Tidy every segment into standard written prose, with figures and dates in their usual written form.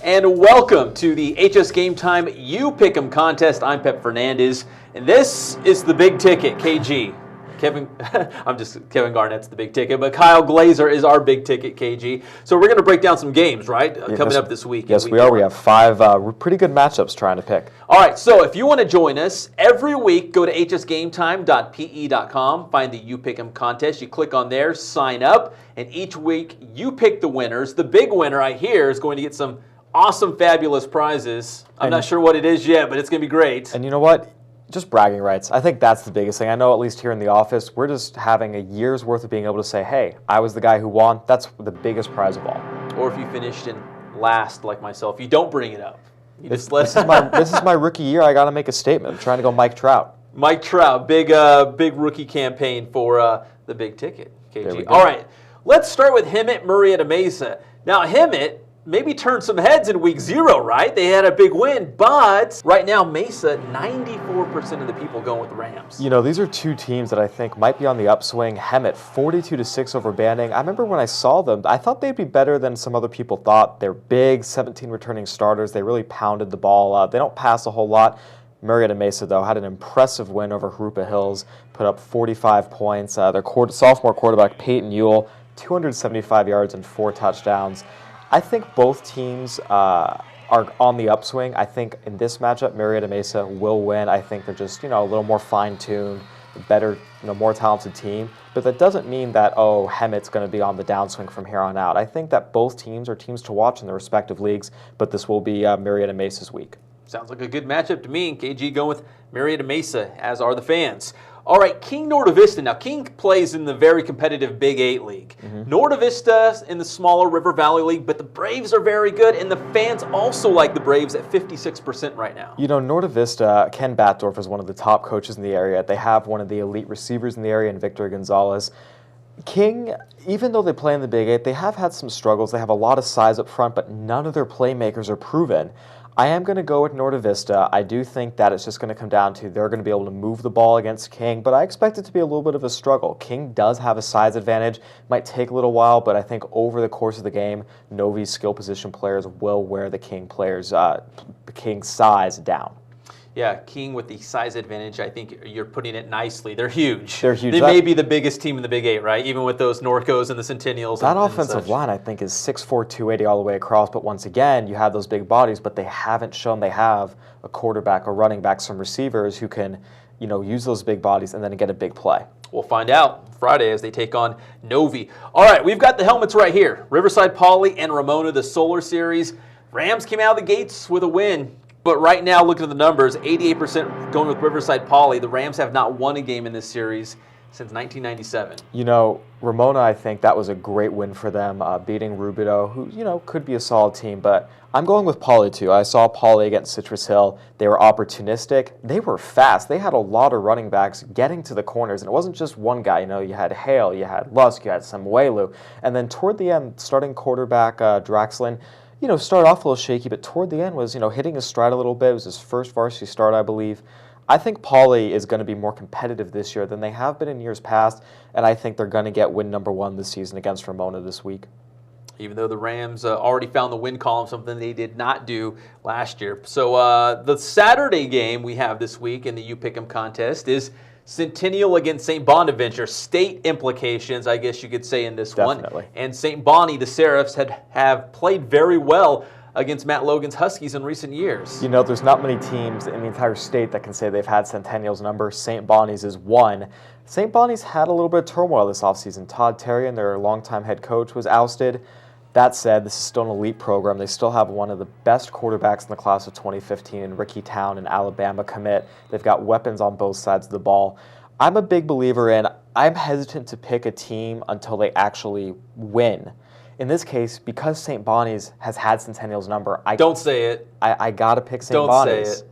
And welcome to the HS Game Time You Pick'em contest. I'm Pep Fernandez, and this is the big ticket, KG. Kevin Garnett's the big ticket, but Kyle Glazer is our big ticket, KG. So we're going to break down some games, right, coming up this week. Yes, we are. We have 5 pretty good matchups trying to pick. All right, so if you want to join us, every week go to hsgametime.pe.com, find the You Pick'em contest. You click on there, sign up, and each week you pick the winners. The big winner, I hear, is going to get some awesome, fabulous prizes. I'm not sure what it is yet, but it's going to be great. And you know what? Just bragging rights. I think that's the biggest thing. I know at least here in the office, we're just having a year's worth of being able to say, hey, I was the guy who won. That's the biggest prize of all. Or if you finished in last like myself, you don't bring it up. This is my rookie year. I got to make a statement. I'm trying to go Mike Trout. Mike Trout, big rookie campaign for the big ticket, KG. All right, let's start with Hemet Murrieta Mesa. Now, Hemet maybe turned some heads in week 0, right? They had a big win, but right now Mesa, 94% of the people going with the Rams. You know, these are two teams that I think might be on the upswing. Hemet, 42-6 over Banning. I remember when I saw them, I thought they'd be better than some other people thought. They're big, 17 returning starters. They really pounded the ball. They don't pass a whole lot. Murrieta Mesa, though, had an impressive win over Harupa Hills, put up 45 points. Their sophomore quarterback, Peyton Ewell, 275 yards and 4 touchdowns. I think both teams are on the upswing. I think in this matchup, Murrieta Mesa will win. I think they're just, a little more fine-tuned, better, more talented team. But that doesn't mean that, Hemet's going to be on the downswing from here on out. I think that both teams are teams to watch in their respective leagues, but this will be Murrieta Mesa's week. Sounds like a good matchup to me. KG going with Murrieta Mesa, as are the fans. All right, King Norte Vista. Now, King plays in the very competitive Big 8 League. Norte Vista in the smaller River Valley League, but the Braves are very good, and the fans also like the Braves at 56% right now. Norte Vista, Ken Batdorf is one of the top coaches in the area. They have one of the elite receivers in the area in Victor Gonzalez. King, even though they play in the Big 8, they have had some struggles. They have a lot of size up front, but none of their playmakers are proven. I am going to go with Norte Vista. I do think that it's just going to come down to they're going to be able to move the ball against King, but I expect it to be a little bit of a struggle. King does have a size advantage. Might take a little while, but I think over the course of the game, Novi's skill position players will wear the King players, King's size down. Yeah, King with the size advantage, I think you're putting it nicely. They're huge. They're huge. They may be the biggest team in the Big 8, right? Even with those Norcos and the Centennials. That offensive line, I think, is 6'4", 280 all the way across. But once again, you have those big bodies, but they haven't shown they have a quarterback, a running back, some receivers who can, use those big bodies and then get a big play. We'll find out Friday as they take on Novi. All right, we've got the helmets right here. Riverside Poly and Ramona, the Solar Series. Rams came out of the gates with a win. But right now, looking at the numbers, 88% going with Riverside Poly. The Rams have not won a game in this series since 1997. Ramona, I think that was a great win for them, beating Rubidoux, who, could be a solid team. But I'm going with Poly, too. I saw Poly against Citrus Hill. They were opportunistic. They were fast. They had a lot of running backs getting to the corners. And it wasn't just one guy. You had Hale, you had Lusk, you had Samuelu. And then toward the end, starting quarterback Draxlin, started off a little shaky, but toward the end was, hitting his stride a little bit. It was his first varsity start, I believe. I think Poly is going to be more competitive this year than they have been in years past, and I think they're going to get win number 1 this season against Ramona this week. Even though the Rams already found the win column, something they did not do last year. So the Saturday game we have this week in the You Pick'em contest is Centennial against St. Bonaventure. State implications, I guess you could say, in this Definitely. one. And St. Bonnie, the Seraphs, have played very well against Matt Logan's Huskies in recent years. There's not many teams in the entire state that can say they've had Centennial's number. St. Bonnie's is one. St. Bonnie's had a little bit of turmoil this offseason. Todd Terrian, their longtime head coach, was ousted. That said, this is still an elite program. They still have one of the best quarterbacks in the class of 2015 in Ricky Town, an Alabama commit. They've got weapons on both sides of the ball. I'm a big believer in, I'm hesitant to pick a team until they actually win. In this case, because St. Bonnie's has had Centennial's number, Don't say it. I got to pick St. Don't Bonnie's. say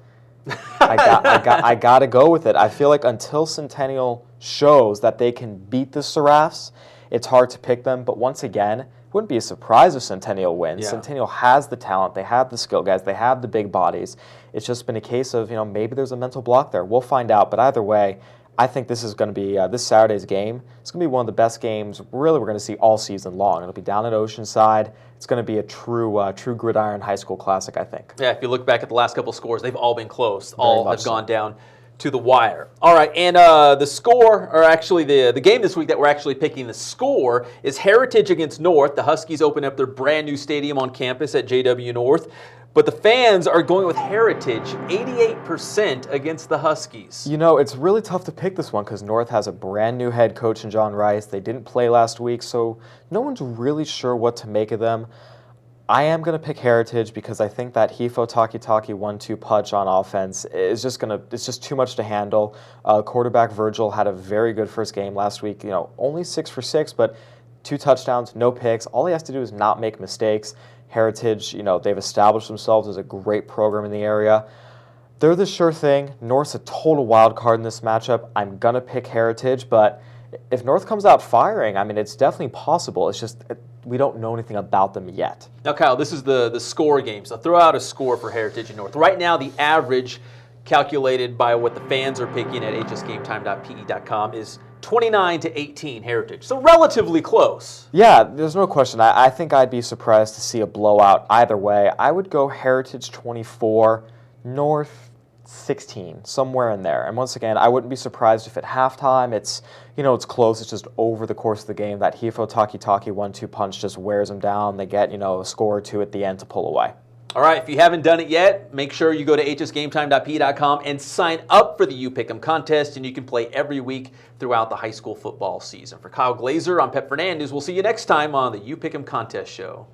it. I got to go with it. I feel like until Centennial shows that they can beat the Seraphs, it's hard to pick them. But once again, it wouldn't be a surprise if Centennial wins. Yeah. Centennial has the talent. They have the skill guys. They have the big bodies. It's just been a case of, maybe there's a mental block there. We'll find out. But either way, I think this is going to be this Saturday's game. It's going to be one of the best games really we're going to see all season long. It'll be down at Oceanside. It's going to be a true gridiron high school classic, I think. Yeah, if you look back at the last couple of scores, they've all been close. Very All much have so. gone down to the wire. All right, and the score, or actually the game this week that we're actually picking the score is Heritage against North. The Huskies open up their brand new stadium on campus at JW North. But the fans are going with Heritage, 88% against the Huskies. You know, it's really tough to pick this one because North has a brand new head coach in John Rice. They didn't play last week, so no one's really sure what to make of them. I am going to pick Heritage because I think that Hifo Takitaki 1-2 punch on offense is it's just too much to handle. Quarterback Virgil had a very good first game last week. You know, only 6 for 6, but 2 touchdowns, no picks. All he has to do is not make mistakes. Heritage, you know, they've established themselves as a great program in the area. They're the sure thing. North's a total wild card in this matchup. I'm going to pick Heritage, but if North comes out firing, I mean, it's definitely possible. It's just we don't know anything about them yet. Now, Kyle, this is the score game. So throw out a score for Heritage and North. Right now, the average calculated by what the fans are picking at hsgametime.pe.com is 29-18 Heritage. So relatively close. Yeah, there's no question. I think I'd be surprised to see a blowout either way. I would go Heritage 24, North 16, somewhere in there. And once again, I wouldn't be surprised if at halftime it's close. It's just over the course of the game that Hifo Takitaki 1-2 punch just wears them down. They get, a score or two at the end to pull away. All right, if you haven't done it yet, make sure you go to hsgametime.pe.com and sign up for the You Pick'em contest, and you can play every week throughout the high school football season. For Kyle Glazer, I'm Pep Fernandez. We'll see you next time on the You Pick'em contest show.